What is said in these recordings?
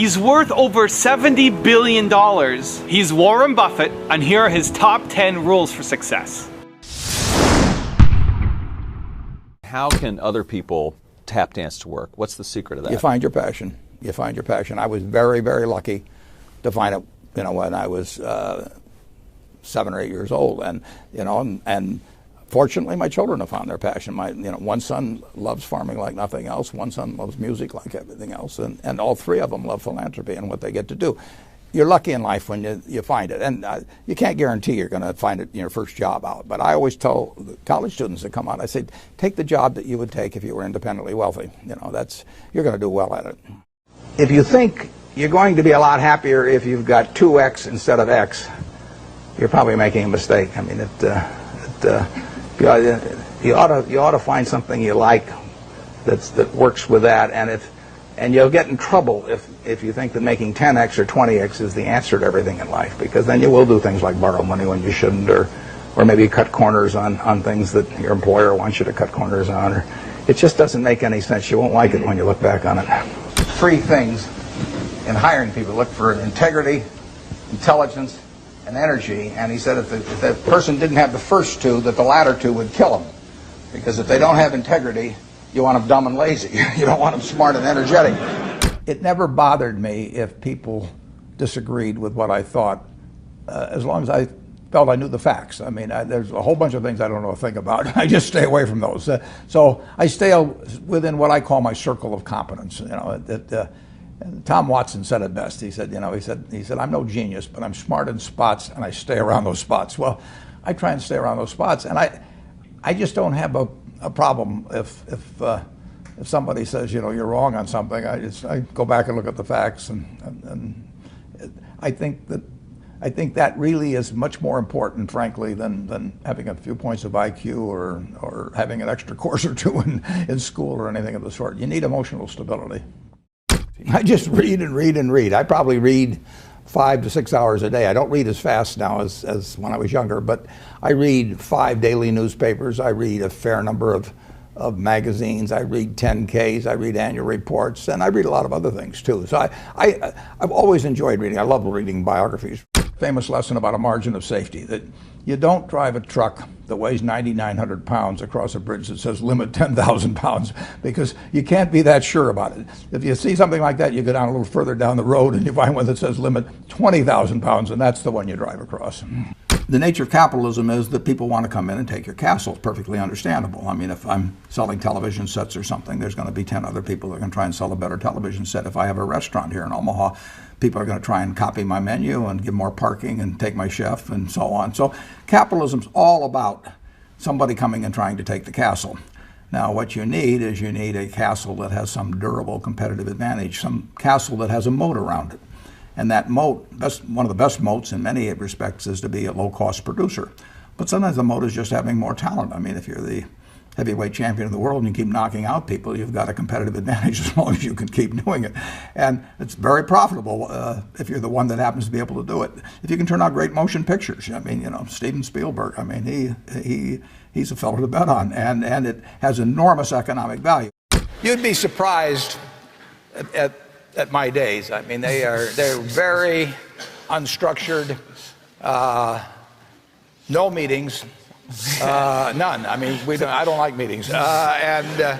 He's worth over $70 billion. He's Warren Buffett, and here are his top 10 rules for success. How can other people tap dance to work? What's the secret of that? You find your passion. You find your passion. I was very, very lucky to find it, when I was 7 or 8 years old, and fortunately, my children have found their passion. One son loves farming like nothing else. One son loves music like everything else, and all three of them love philanthropy and what they get to do. You're lucky in life when you find it, and you can't guarantee you're going to find it in your first job out. But I always tell the college students that come out, I say, take the job that you would take if you were independently wealthy. You're going to do well at it. If you think you're going to be a lot happier if you've got 2x instead of x, you're probably making a mistake. I mean, you ought to find something you like that works with that, and you'll get in trouble if you think that making 10x or 20x is the answer to everything in life, because then you will do things like borrow money when you shouldn't, or maybe cut corners on things that your employer wants you to cut corners on. Or it just doesn't make any sense. You won't like it when you look back on it. 3 things in hiring people: look for integrity, intelligence, and energy. And he said if the person didn't have the first 2, that the latter 2 would kill them. Because if they don't have integrity, you want them dumb and lazy. You don't want them smart and energetic. It never bothered me if people disagreed with what I thought, as long as I felt I knew the facts. I mean, there's a whole bunch of things I don't know a thing about. I just stay away from those. So I stay within what I call my circle of competence. Tom Watson said it best. He said, I'm no genius, but I'm smart in spots, and I stay around those spots. Well, I try and stay around those spots, and I just don't have a problem if somebody says, you're wrong on something. I go back and look at the facts, and I think that really is much more important, frankly, than having a few points of IQ or having an extra course or 2 in school or anything of the sort. You need emotional stability. I just read and read and read. I probably read 5 to 6 hours a day. I don't read as fast now as when I was younger, but I read 5 daily newspapers. I read a fair number of magazines. I read 10Ks. I read annual reports, and I read a lot of other things too. So I've always enjoyed reading. I love reading biographies. Famous lesson about a margin of safety, that you don't drive a truck that weighs 9,900 pounds across a bridge that says limit 10,000 pounds, because you can't be that sure about it. If you see something like that, you go down a little further down the road and you find one that says limit 20,000 pounds, and that's the one you drive across. The nature of capitalism is that people want to come in and take your castle. It's perfectly understandable. I mean, if I'm selling television sets or something, there's going to be 10 other people that are going to try and sell a better television set. If I have a restaurant here in Omaha, people are going to try and copy my menu and give more parking and take my chef and so on. So capitalism's all about somebody coming and trying to take the castle. Now, what you need is a castle that has some durable competitive advantage, some castle that has a moat around it. And that moat, one of the best moats in many respects, is to be a low-cost producer. But sometimes the moat is just having more talent. I mean, if you're the heavyweight champion of the world and you keep knocking out people, you've got a competitive advantage as long as you can keep doing it. And it's very profitable if you're the one that happens to be able to do it. If you can turn out great motion pictures, I mean, Steven Spielberg, I mean, he's a fellow to bet on, and it has enormous economic value. You'd be surprised at my days. I mean, they're very unstructured, no meetings, none. I mean, I don't like meetings, and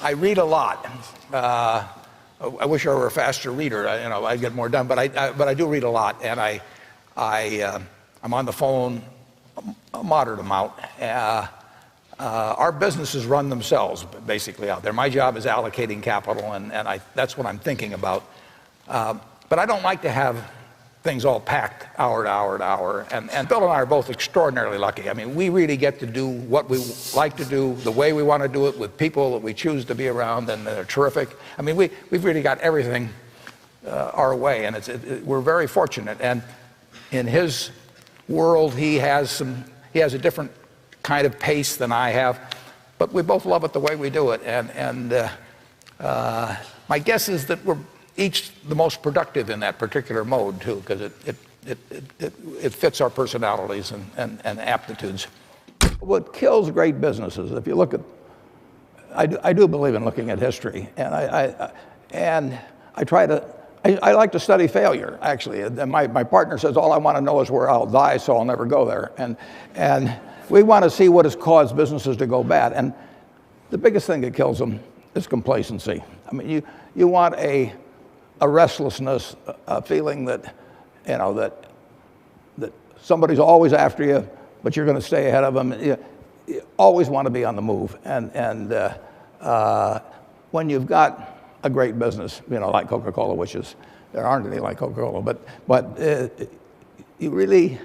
I read a lot. I wish I were a faster reader. I'd get more done, but I do read a lot, and I'm on the phone a moderate amount. Our businesses run themselves basically out there. My job is allocating capital, and that's what I'm thinking about. But I don't like to have things all packed hour to hour to hour. And Bill and I are both extraordinarily lucky. I mean, we really get to do what we like to do, the way we want to do it, with people that we choose to be around, and they're terrific. I mean, we've really got everything our way, and we're very fortunate. And in his world, he has a different kind of pace than I have, but we both love it the way we do it. And my guess is that we're each the most productive in that particular mode too, because it fits our personalities and aptitudes. What kills great businesses, if you look at, I do believe in looking at history, and I try to I like to study failure, actually. And my partner says, all I want to know is where I'll die, so I'll never go there. And we want to see what has caused businesses to go bad. And the biggest thing that kills them is complacency. I mean, you want a restlessness, a feeling that, you know, that somebody's always after you, but you're going to stay ahead of them. You always want to be on the move. And when you've got a great business, you know, like Coca-Cola, which is, there aren't any like Coca-Cola, but you really,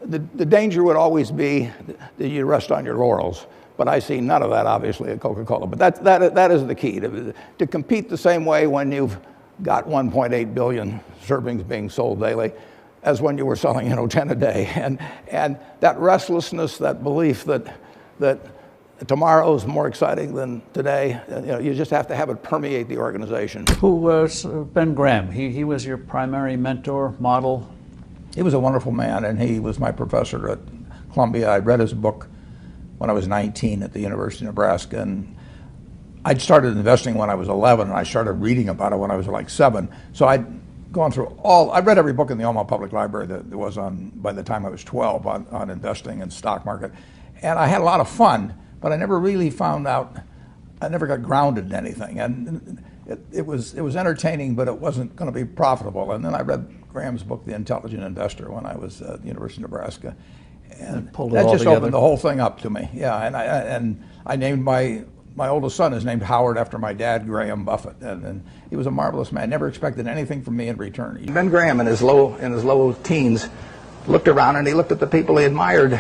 the danger would always be that you rest on your laurels. But I see none of that, obviously, at Coca-Cola. But that is the key, to compete the same way when you've got 1.8 billion servings being sold daily as when you were selling, you know, 10 a day. And that restlessness, that belief that tomorrow's more exciting than today, you know, you just have to have it permeate the organization. Who was Ben Graham? He was your primary mentor, model? He was a wonderful man, and he was my professor at Columbia. I read his book when I was 19 at the University of Nebraska, and I'd started investing when I was 11, and I started reading about it when I was like 7. So I'd gone through I read every book in the Omaha Public Library that there was on, by the time I was 12, on investing and stock market. And I had a lot of fun, but I never really found out, I never got grounded in anything. And it was entertaining, but it wasn't going to be profitable. And then I read Graham's book, The Intelligent Investor, when I was at the University of Nebraska. And that just opened the whole thing up to me. Yeah, and I named my oldest son is named Howard after my dad, Graham Buffett, and he was a marvelous man. Never expected anything from me in return. Ben Graham, in his low teens, looked around and he looked at the people he admired,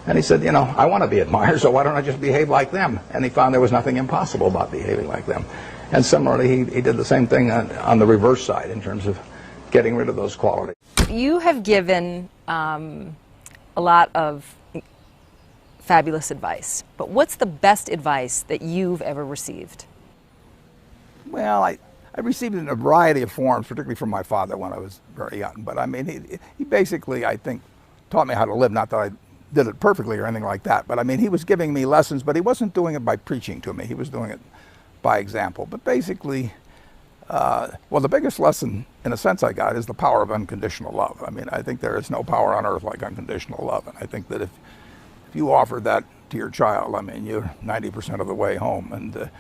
and he said, you know, I want to be admired, so why don't I just behave like them? And he found there was nothing impossible about behaving like them. And similarly, he did the same thing on the reverse side in terms of getting rid of those qualities. You have given a lot of fabulous advice, but what's the best advice that you've ever received? Well, I received it in a variety of forms, particularly from my father when I was very young. But I mean, he basically, I think, taught me how to live. Not that I did it perfectly or anything like that, but I mean, he was giving me lessons, but he wasn't doing it by preaching to me. He was doing it by example. But basically, well, the biggest lesson, in a sense, I got is the power of unconditional love. I mean, I think there is no power on earth like unconditional love. And I think that if you offer that to your child, I mean, you're 90% of the way home. And there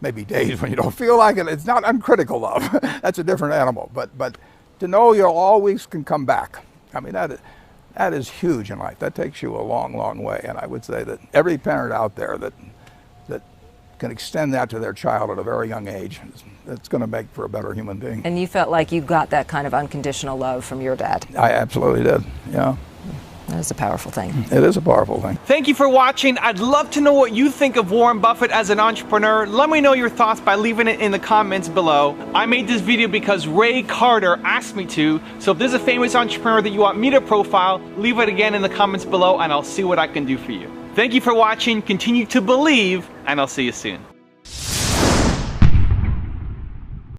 may be days when you don't feel like it. It's not uncritical love. That's a different animal. But to know you always can come back, I mean, that is huge in life. That takes you a long, long way. And I would say that every parent out there that can extend that to their child at a very young age, it's going to make for a better human being. And you felt like you got that kind of unconditional love from your dad? I absolutely did, yeah. That is a powerful thing. It is a powerful thing. Thank you for watching. I'd love to know what you think of Warren Buffett as an entrepreneur. Let me know your thoughts by leaving it in the comments below. I made this video because Ray Carter asked me to, so if there's a famous entrepreneur that you want me to profile, leave it again in the comments below and I'll see what I can do for you. Thank you for watching, continue to believe, and I'll see you soon.